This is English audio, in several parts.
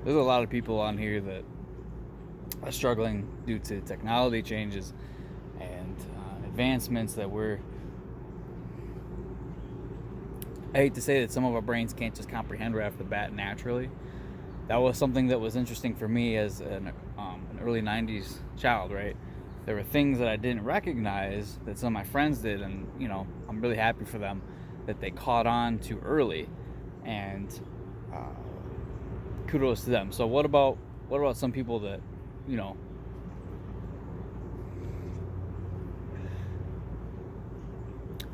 there's a lot of people on here that are struggling due to technology changes and advancements that I hate to say that some of our brains can't just comprehend right off the bat naturally. That was something that was interesting for me as an early 90s child, right? There were things that I didn't recognize that some of my friends did, and I'm really happy for them that they caught on too early, and uh, kudos to them. So what about some people that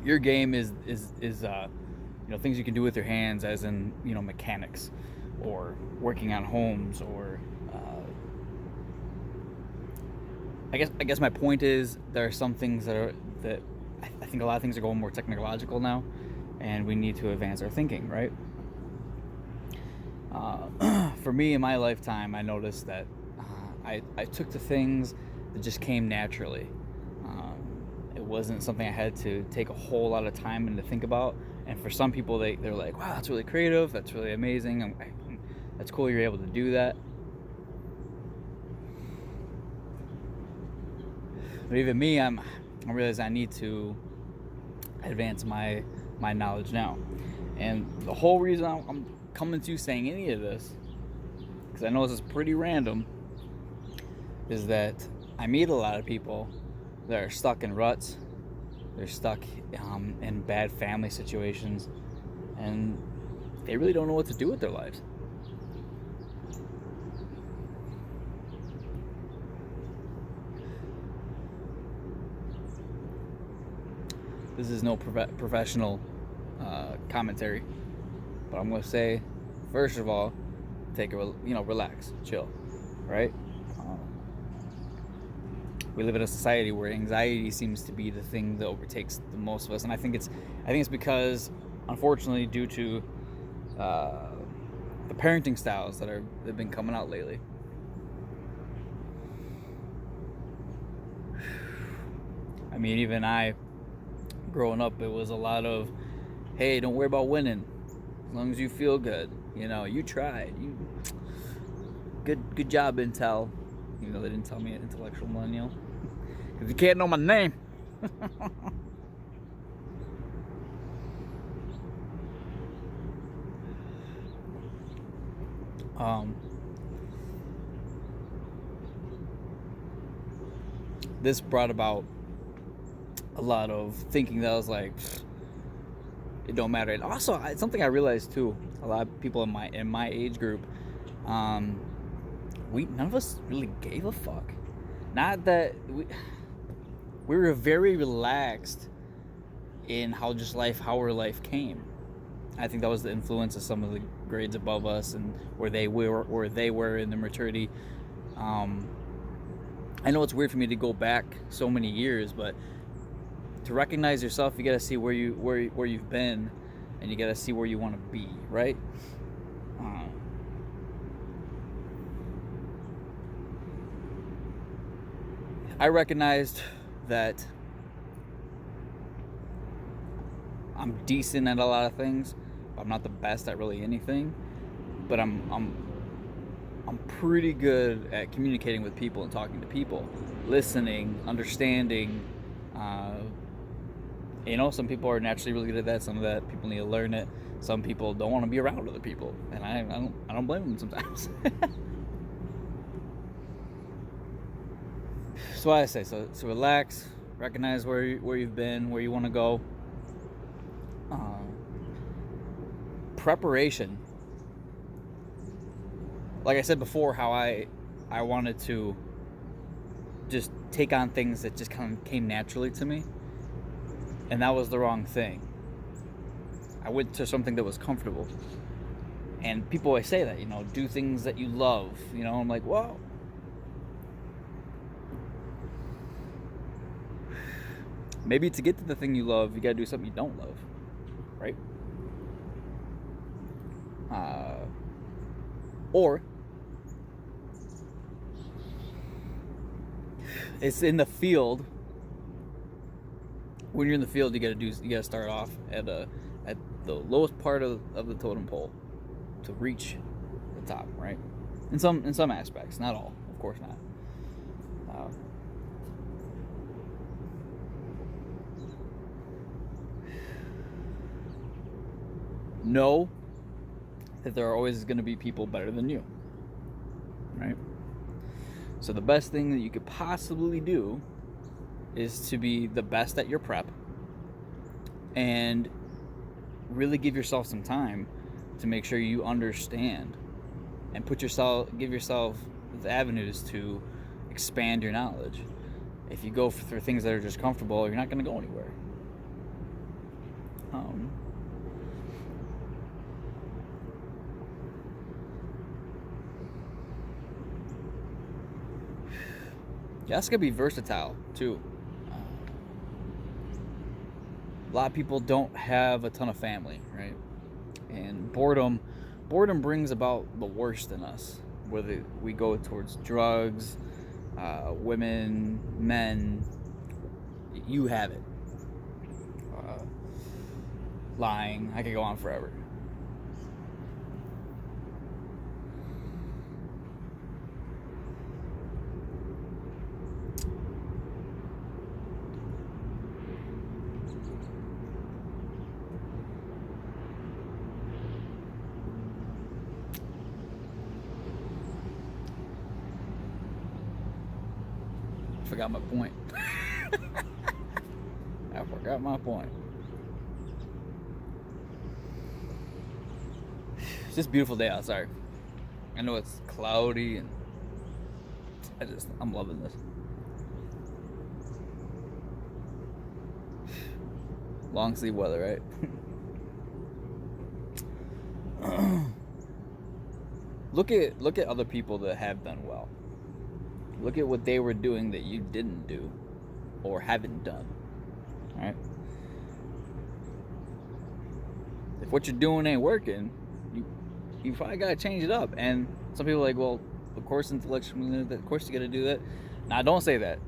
your game is things you can do with your hands, as in mechanics, or working on homes, or I guess my point is there are some things that I think a lot of things are going more technological now, and we need to advance our thinking, right? For me, in my lifetime, I noticed that I took to things that just came naturally. It wasn't something I had to take a whole lot of time and to think about. And for some people, they're like, wow, that's really creative, that's really amazing, that's cool you're able to do that. But even me, I realize I need to advance my knowledge now. And the whole reason I'm coming to you saying any of this, because I know this is pretty random, is that I meet a lot of people that are stuck in ruts. They're stuck in bad family situations, and they really don't know what to do with their lives. This is no professional commentary, but I'm going to say, first of all, relax, chill, right? We live in a society where anxiety seems to be the thing that overtakes the most of us, and I think it's because, unfortunately, due to the parenting styles that have been coming out lately. I mean, even I, growing up, it was a lot of, hey, don't worry about winning, as long as you feel good. You tried. Good job, Intel. Even though they didn't tell me an intellectual millennial, because you can't know my name. This brought about a lot of thinking that was like, it don't matter. And also, something I realized too, a lot of people in my age group, none of us really gave a fuck. Not that we were very relaxed in how our life came. I think that was the influence of some of the grades above us and where they were in their maturity. I know it's weird for me to go back so many years, but to recognize yourself, you got to see where you've been, and you got to see where you want to be, right? I recognized that I'm decent at a lot of things. I'm not the best at really anything, but I'm pretty good at communicating with people and talking to people, listening, understanding. Some people are naturally really good at that. Some of that people need to learn it. Some people don't want to be around other people, and I don't blame them sometimes. So what I say, so relax, recognize where you've been, where you want to go. Preparation. Like I said before, how I wanted to just take on things that just kind of came naturally to me, and that was the wrong thing. I went to something that was comfortable, and people always say that, do things that you love. I'm like, well, maybe to get to the thing you love, you gotta do something you don't love, right? Or it's in the field. When you're in the field, you gotta start off at the lowest part of the totem pole to reach the top, right? In some aspects, not all, of course not. Know that there are always going to be people better than you, right? So the best thing that you could possibly do is to be the best at your prep and really give yourself some time to make sure you understand and give yourself the avenues to expand your knowledge. If you go for things that are just comfortable, you're not going to go anywhere. Yeah, that's gonna be versatile too. A lot of people don't have a ton of family, right? And boredom brings about the worst in us. Whether we go towards drugs, women, men, you have it. Lying, I could go on forever. I forgot my point. I forgot my point. It's just a beautiful day outside. I know it's cloudy and I'm loving this. Long sleeve weather, right? Look at other people that have done well. Look at what they were doing that you didn't do or haven't done. All right? If what you're doing ain't working, you probably gotta change it up. And some people are like, well, of course intellectually, of course you gotta do that. Now, don't say that.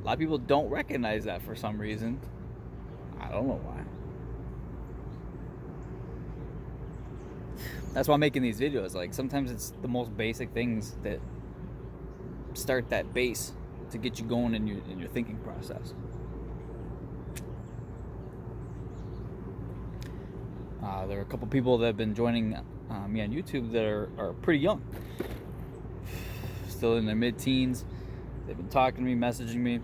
A lot of people don't recognize that for some reason. I don't know why. That's why I'm making these videos. Like, sometimes it's the most basic things that start that base to get you going in your thinking process. There are a couple people that have been joining me on YouTube that are pretty young, still in their mid-teens. They've been talking to me, messaging me,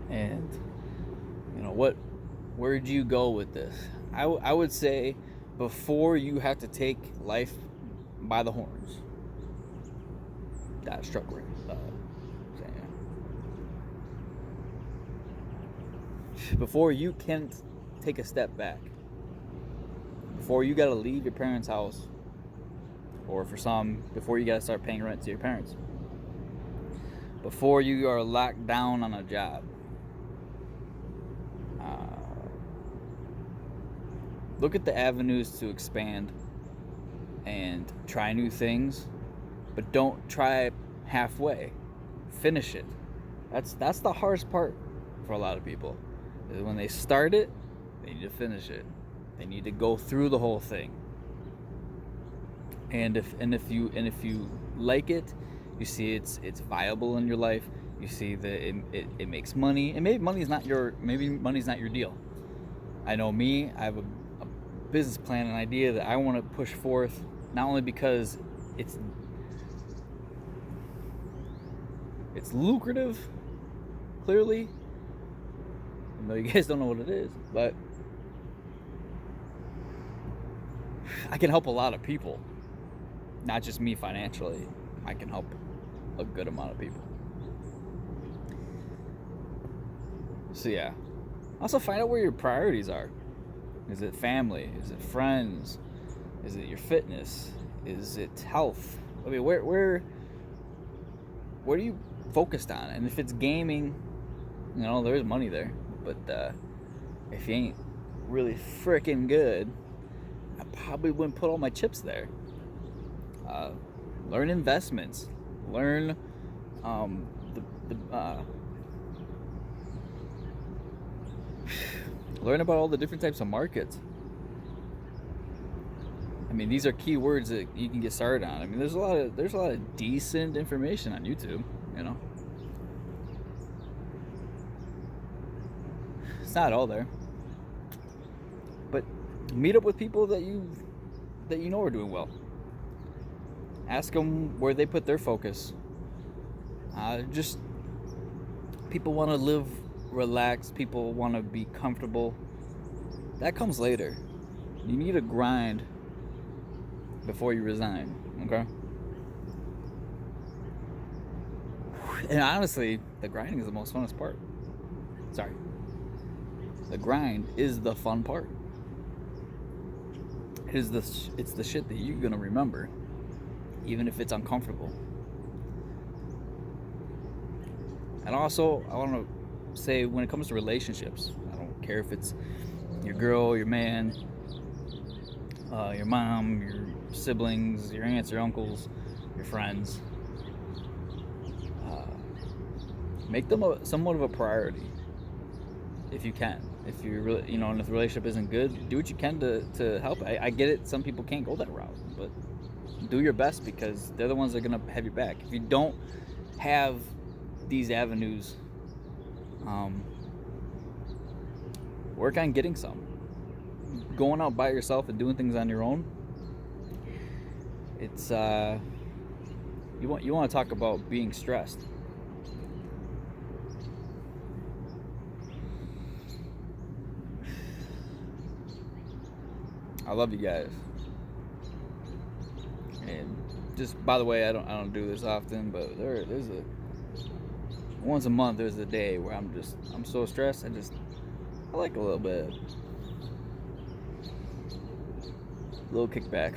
and where'd you go with this? I would say, before you have to take life by the horns. That struck right. Before you can take a step back, before you gotta leave your parents' house, or for some, before you gotta start paying rent to your parents, before you are locked down on a job, look at the avenues to expand and try new things, but don't try halfway. Finish it. That's the hardest part for a lot of people. Is when they start it, they need to finish it. They need to go through the whole thing. And if you like it, you see it's viable in your life. You see that it makes money, and maybe money's not your deal. I know me. I have a business plan, an idea that I want to push forth, not only because it's lucrative, clearly. I know you guys don't know what it is, but I can help a lot of people, not just me financially. I can help a good amount of people. So yeah, also find out where your priorities are. Is it family? Is it friends? Is it your fitness? Is it health? I mean, where are you focused on? And if it's gaming, there's money there. But if you ain't really freaking good, I probably wouldn't put all my chips there. Learn investments. Learn learn about all the different types of markets. I mean, these are key words that you can get started on. I mean, there's a lot of decent information on YouTube. You know, it's not all there, but meet up with people that you know are doing well. Ask them where they put their focus. Just people want to live relaxed. People want to be comfortable. That comes later. You need to grind before you resign, okay? And honestly, the grinding is the most funnest part. Sorry. The grind is the fun part. It's the shit that you're gonna remember, even if it's uncomfortable. And also, I want to say, when it comes to relationships, I don't care if it's your girl, your man, your mom, your siblings, your aunts, your uncles, your friends. Make them somewhat of a priority, if you can. If you're really, and if the relationship isn't good, do what you can to help. I get it. Some people can't go that route, but do your best, because they're the ones that are gonna have your back. If you don't have these avenues, work on getting some. Going out by yourself and doing things on your own, it's you want to talk about being stressed. I love you guys. And just by the way, I don't do this often, but there's once a month there's a day where I'm so stressed. I like a little kickback.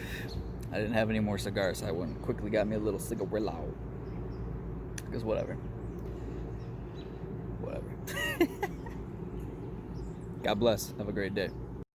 I didn't have any more cigars, so I went quickly got me a little cigarillo. Because whatever. God bless. Have a great day.